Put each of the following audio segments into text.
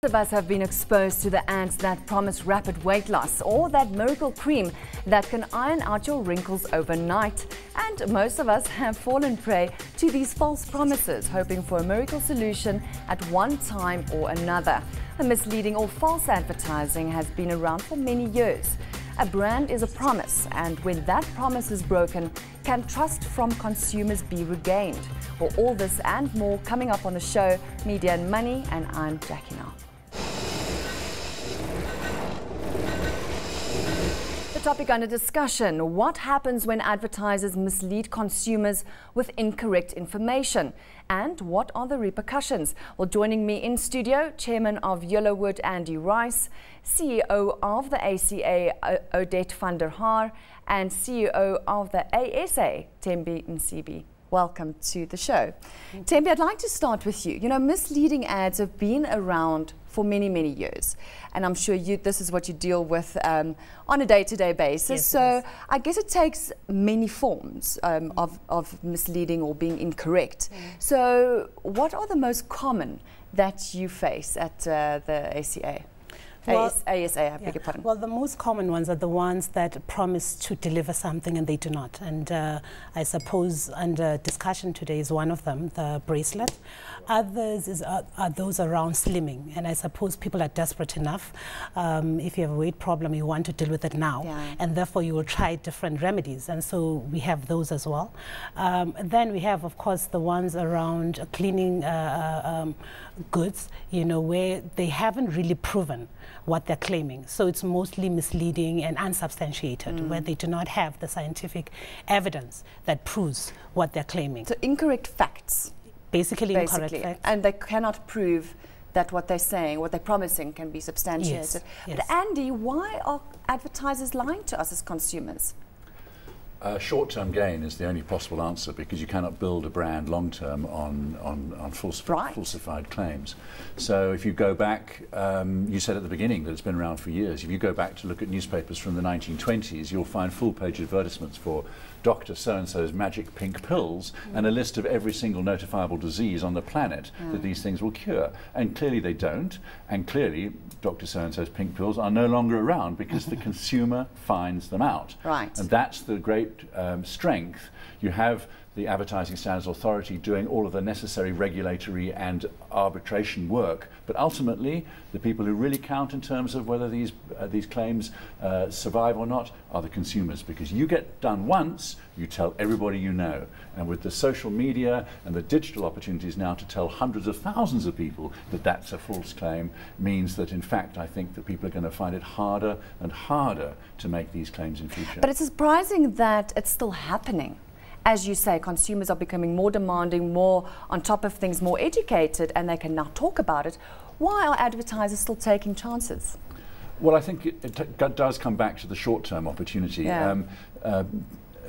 of us have been exposed to the ads that promise rapid weight loss or that miracle cream that can iron out your wrinkles overnight. And most of us have fallen prey to these false promises, hoping for a miracle solution at one time or another. The misleading or false advertising has been around for many years. A brand is a promise, and when that promise is broken, can trust from consumers be regained? For all this and more coming up on the show, Media and Money, and I'm Jackie now. The topic under discussion: what happens when advertisers mislead consumers with incorrect information? And what are the repercussions? Well, joining me in studio, Chairman of Yellowwood, Andy Rice, CEO of the ACA, Odette van der Haar, and CEO of the ASA, Thembi Msibi. Welcome to the show. Thembi, I'd like to start with you. You know, misleading ads have been around for many, many years. And I'm sure this is what you deal with on a day-to-day basis. Yes, so I guess it takes many forms of misleading or being incorrect. So what are the most common that you face at the ACA? Well, ASA, I beg your pardon. Well, the most common ones are the ones that promise to deliver something and they do not. And I suppose under discussion today is one of them, the bracelet. Others are those around slimming. And I suppose people are desperate enough. If you have a weight problem, you want to deal with it now. Yeah. And therefore, you will try different remedies. And so we have those as well. Then we have, of course, the ones around cleaning goods, you know, where they haven't really proven what they're claiming. So it's mostly misleading and unsubstantiated, where they do not have the scientific evidence that proves what they're claiming. So incorrect facts. Basically incorrect facts. And they cannot prove that what they're saying, what they're promising can be substantiated. Yes, yes. But Andy, why are advertisers lying to us as consumers? Short-term gain is the only possible answer, because you cannot build a brand long-term on falsified claims. So if you go back, you said at the beginning that it's been around for years. If you go back to look at newspapers from the 1920s, you'll find full-page advertisements for Dr. So-and-so's magic pink pills and a list of every single notifiable disease on the planet that these things will cure. And clearly they don't. And clearly Dr. So-and-so's pink pills are no longer around because the consumer finds them out. Right. And that's the great strength. You have the Advertising Standards Authority doing all of the necessary regulatory and arbitration work, but ultimately the people who really count in terms of whether these claims survive or not are the consumers, because you get done once, you tell everybody you know. And with the social media and the digital opportunities now to tell hundreds of thousands of people that that's a false claim means that, in fact, I think that people are going to find it harder and harder to make these claims in future. But it's surprising that it's still happening. As you say, consumers are becoming more demanding, more on top of things, more educated, and they can now talk about it. Why are advertisers still taking chances? Well, I think it does come back to the short-term opportunity. Yeah.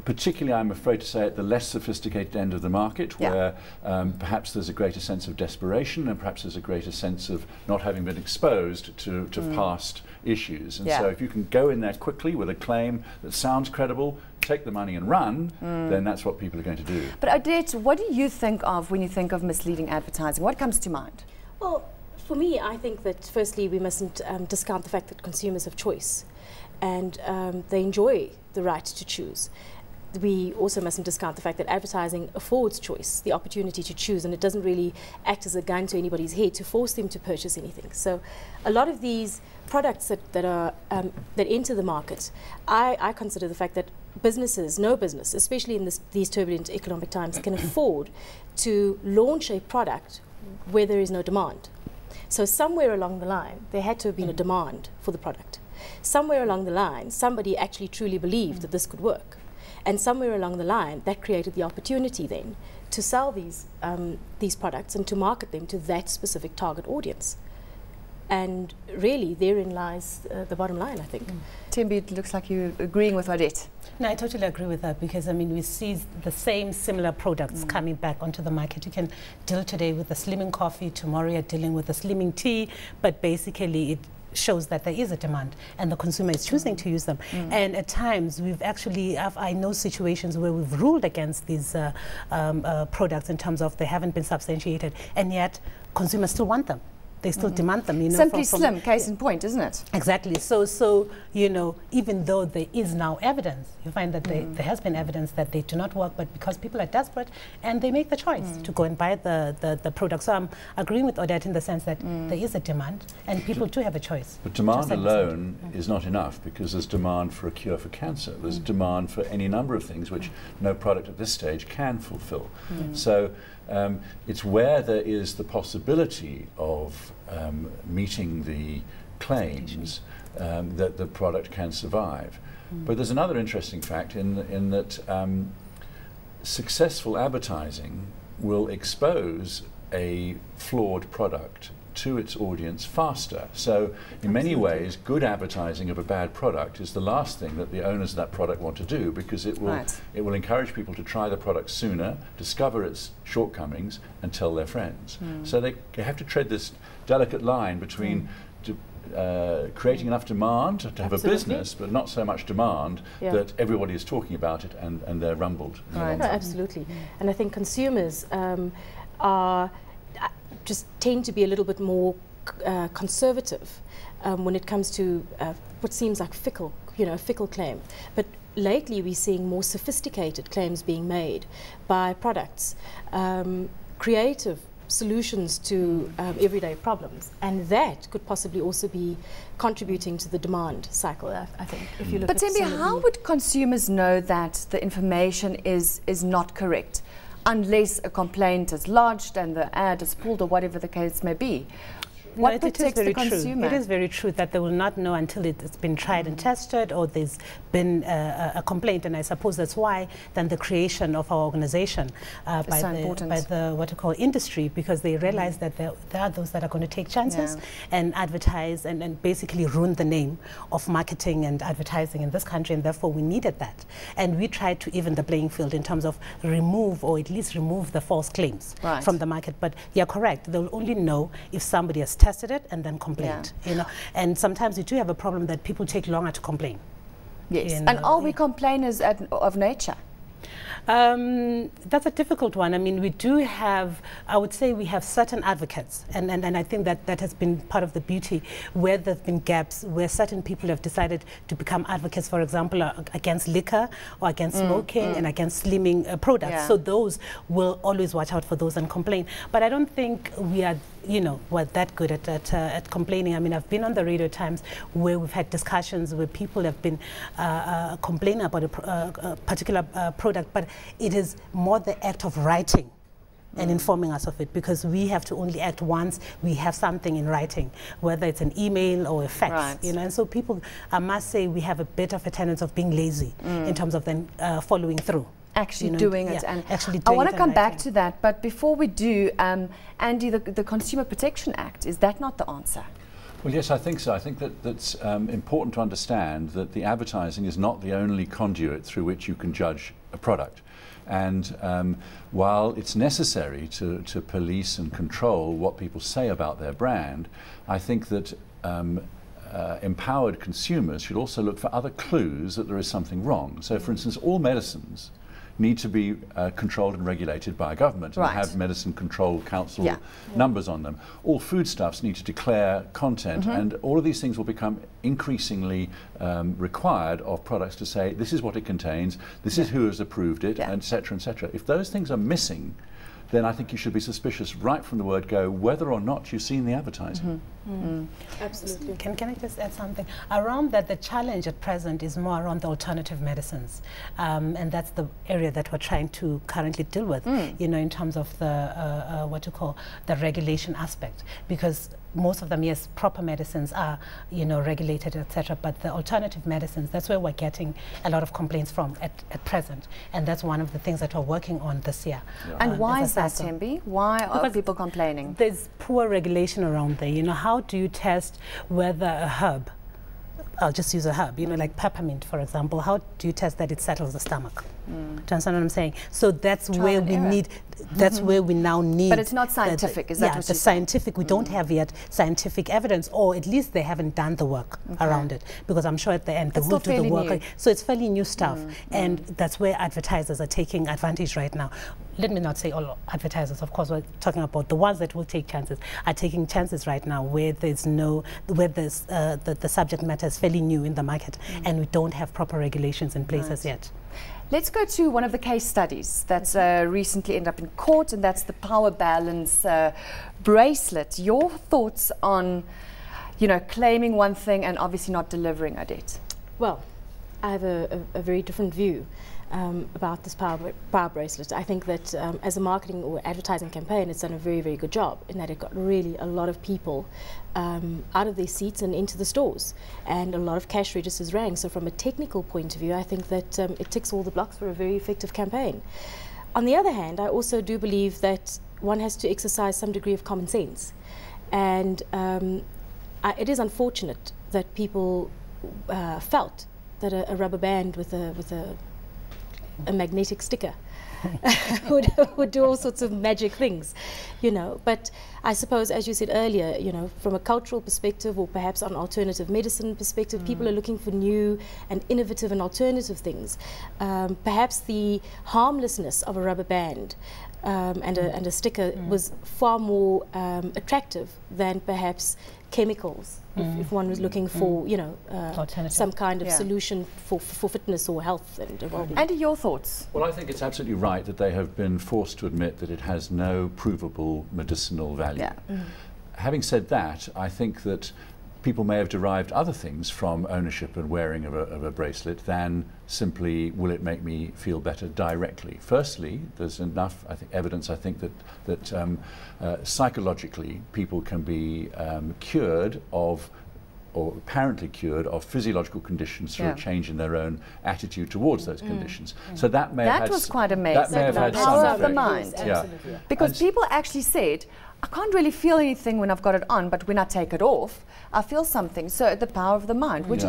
Particularly, I'm afraid to say, at the less sophisticated end of the market, where perhaps there's a greater sense of desperation and perhaps there's a greater sense of not having been exposed to past issues. And so if you can go in there quickly with a claim that sounds credible, take the money and run, then that's what people are going to do. But Odette, what do you think of when you think of misleading advertising? What comes to mind? Well, for me, I think that firstly we mustn't discount the fact that consumers have choice, and they enjoy the right to choose. We also mustn't discount the fact that advertising affords choice, the opportunity to choose, and it doesn't really act as a gun to anybody's head to force them to purchase anything. So a lot of these products that enter the market, I consider the fact that businesses, no business, especially in these turbulent economic times, can afford to launch a product where there is no demand. So somewhere along the line, there had to have been a demand for the product. Somewhere along the line, somebody actually truly believed that this could work. And somewhere along the line, that created the opportunity then to sell these products and to market them to that specific target audience. And really, therein lies the bottom line, I think. Thembi, it looks like you're agreeing with Odette. No, I totally agree with that, because I mean, we see the same similar products coming back onto the market. You can deal today with a slimming coffee, tomorrow you're dealing with a slimming tea, but basically it shows that there is a demand and the consumer is choosing to use them. And at times we've actually, I know situations where we've ruled against these products in terms of they haven't been substantiated, and yet consumers still want them. They still demand them, you know. Simply Slim, case in point, isn't it? Exactly. So you know, even though there is now evidence, you find that there has been evidence that they do not work, but because people are desperate and they make the choice to go and buy the product. So I'm agreeing with Odette in the sense that there is a demand and people do have a choice. But demand alone is not enough, because there's demand for a cure for cancer. There's demand for any number of things which no product at this stage can fulfill. So it's where there is the possibility of meeting the claims that the product can survive. But there's another interesting fact in that successful advertising will expose a flawed product to its audience faster. So in many ways, good advertising of a bad product is the last thing that the owners of that product want to do, because it will encourage people to try the product sooner, discover its shortcomings, and tell their friends. So they have to tread this delicate line between creating enough demand to have a business, but not so much demand that everybody is talking about it and they're rumbled. No, absolutely. And I think consumers are just tend to be a little bit more conservative when it comes to what seems like fickle claim. But lately we're seeing more sophisticated claims being made by products, creative solutions to everyday problems, and that could possibly also be contributing to the demand cycle, I think. If you look but Thembi, how would consumers know that the information is not correct unless a complaint is lodged and the ad is pulled, or whatever the case may be? What protects the consumer? It is very true that they will not know until it's been tried and tested, or there's been a complaint, and I suppose that's why then the creation of our organization by the what you call industry, because they realize that there are those that are going to take chances and advertise and basically ruin the name of marketing and advertising in this country, and therefore we needed that. And we tried to even the playing field in terms of remove, or at least remove, the false claims from the market. But you're correct, they'll only know if somebody has tested it and then complained, you know. And sometimes you do have a problem that people take longer to complain. Yes. And are we complainers of nature? That's a difficult one. I mean, we do have, I would say we have certain advocates, and I think that has been part of the beauty, where there have been gaps, where certain people have decided to become advocates, for example, against liquor or against smoking and against slimming products. So those will always watch out for those and complain. But I don't think we are, you know, we're that good at complaining. I mean, I've been on the radio times where we've had discussions where people have been complaining about a particular product, but it is more the act of writing and informing us of it, because we have to only act once we have something in writing, whether it's an email or a fax, you know. And so people, I must say, we have a bit of a tendency of being lazy in terms of then following through. Actually doing it. And actually doing I want to come back to that, but before we do, Andy, the Consumer Protection Act, is that not the answer? Well, yes, I think so. I think that that's important to understand that the advertising is not the only conduit through which you can judge a product. And while it's necessary to police and control what people say about their brand, I think that empowered consumers should also look for other clues that there is something wrong. So, for instance, all medicines need to be controlled and regulated by a government and have medicine control council numbers on them. All foodstuffs need to declare content, and all of these things will become increasingly required of products to say, this is what it contains, this is who has approved it, and et cetera, et cetera. If those things are missing, then I think you should be suspicious right from the word go, whether or not you've seen the advertising. Absolutely. Can I just add something? Around that, the challenge at present is more around the alternative medicines. And that's the area that we're trying to currently deal with, you know, in terms of the, what you call, the regulation aspect. Because most of them, yes, proper medicines are, you know, regulated, etc. But the alternative medicines, that's where we're getting a lot of complaints from at present. And that's one of the things that we're working on this year. And why is that, Thembi? Why are people complaining? There's poor regulation around there. You know, how do you test whether a herb, I'll just use a herb, you know, like peppermint, for example, how do you test that it settles the stomach? Do you understand what I'm saying? So that's where we need, that's where we now need. But it's not scientific, is that what you're saying? Scientific, we don't have yet scientific evidence, or at least they haven't done the work around it, because I'm sure at the end they will do the work. So it's fairly new stuff, and that's where advertisers are taking advantage right now. Let me not say all advertisers, of course, we're talking about the ones that will take chances, are taking chances right now where there's the subject matter is fairly new in the market, and we don't have proper regulations in place as yet. Let's go to one of the case studies that's recently ended up in court, and that's the power balance bracelet. Your thoughts on, you know, claiming one thing and obviously not delivering, Odette? Well, I have a very different view about this power bracelet. I think that as a marketing or advertising campaign, it's done a very, very good job in that it got really a lot of people out of their seats and into the stores, and a lot of cash registers rang. So from a technical point of view, I think that it ticks all the blocks for a very effective campaign. On the other hand, I also do believe that one has to exercise some degree of common sense, and it is unfortunate that people felt that a rubber band with a magnetic sticker would do all sorts of magic things, you know. But I suppose, as you said earlier, you know, from a cultural perspective, or perhaps an alternative medicine perspective, people are looking for new and innovative and alternative things. Perhaps the harmlessness of a rubber band and a sticker was far more attractive than perhaps chemicals, if one was looking for, you know, some kind of solution for fitness or health and well-being. Andy, your thoughts? Well, I think it's absolutely right that they have been forced to admit that it has no provable medicinal value. Yeah. Having said that, I think that people may have derived other things from ownership and wearing of a bracelet than simply, will it make me feel better directly. Firstly, there's enough evidence, I think, that psychologically people can be cured of, or apparently cured of, physiological conditions through a change in their own attitude towards those conditions. So that may have had, was quite amazing. That may have had power some of the effect. mind. Absolutely. Because people actually said, I can't really feel anything when I've got it on, but when I take it off, I feel something. So the power of the mind, which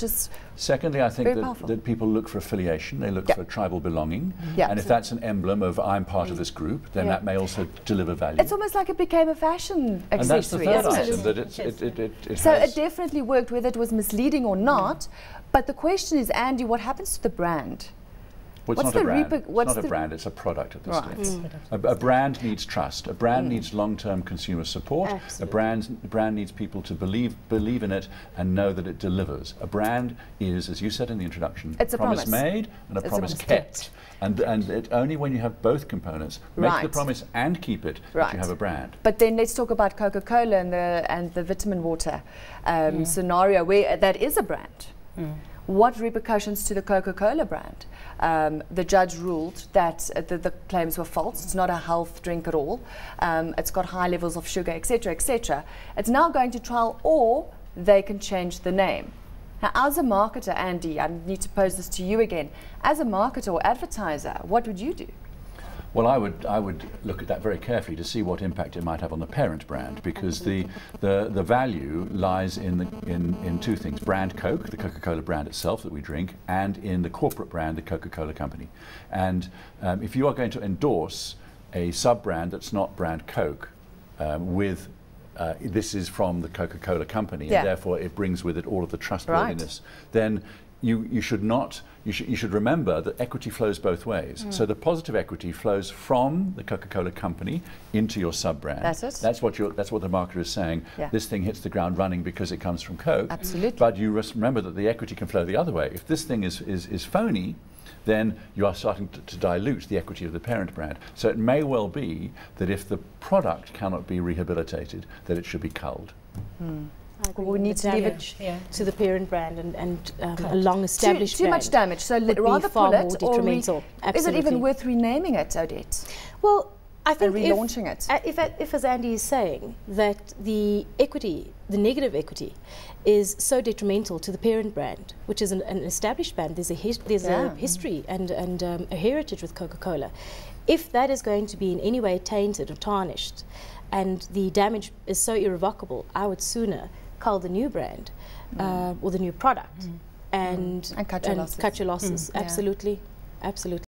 is secondly, I think that, that people look for affiliation. They look for tribal belonging, and if that's an emblem of I'm part of this group, then that may also deliver value. It's almost like it became a fashion accessory. And that's the third item, that it definitely worked, whether it was misleading or not. But the question is, Andy, what happens to the brand? Well, it's not a brand. It's not a brand, it's a product at this stage. A brand needs trust. A brand needs long-term consumer support. Absolutely. A brand needs people to believe in it and know that it delivers. A brand is, as you said in the introduction, it's a promise made and a promise kept. And it only when you have both components, make the promise and keep it, that you have a brand. But then let's talk about CocaCola and the vitamin water scenario where that is a brand. What repercussions to the CocaCola brand? The judge ruled that the claims were false. It's not a health drink at all. It's got high levels of sugar, etc., etc. It's now going to trial, or they can change the name. Now, as a marketer, Andy, I need to pose this to you again. As a marketer or advertiser, what would you do? Well, I would look at that very carefully to see what impact it might have on the parent brand, because the value lies in two things: brand Coke, the Coca-Cola brand itself that we drink, and in the corporate brand, the Coca-Cola company. And if you are going to endorse a sub-brand that's not brand Coke with this is from the Coca-Cola company, and therefore it brings with it all of the trustworthiness, then you should remember that equity flows both ways. So the positive equity flows from the Coca-Cola company into your sub-brand. That's it. That's what the marketer is saying. This thing hits the ground running because it comes from Coke. Absolutely. But you remember that the equity can flow the other way. If this thing is phony, then you are starting to dilute the equity of the parent brand. So it may well be that if the product cannot be rehabilitated, that it should be culled. We need to leave it to the parent brand and a long-established too much damage. So rather pull it, or is it even worth renaming it, Odette? Well, I think relaunching it. If, as Andy is saying, that the equity, the negative equity, is so detrimental to the parent brand, which is an established brand, there's a history and a heritage with Coca-Cola. If that is going to be in any way tainted or tarnished, and the damage is so irrevocable, I would sooner cull the new brand or the new product and cut your losses. Absolutely. Absolutely.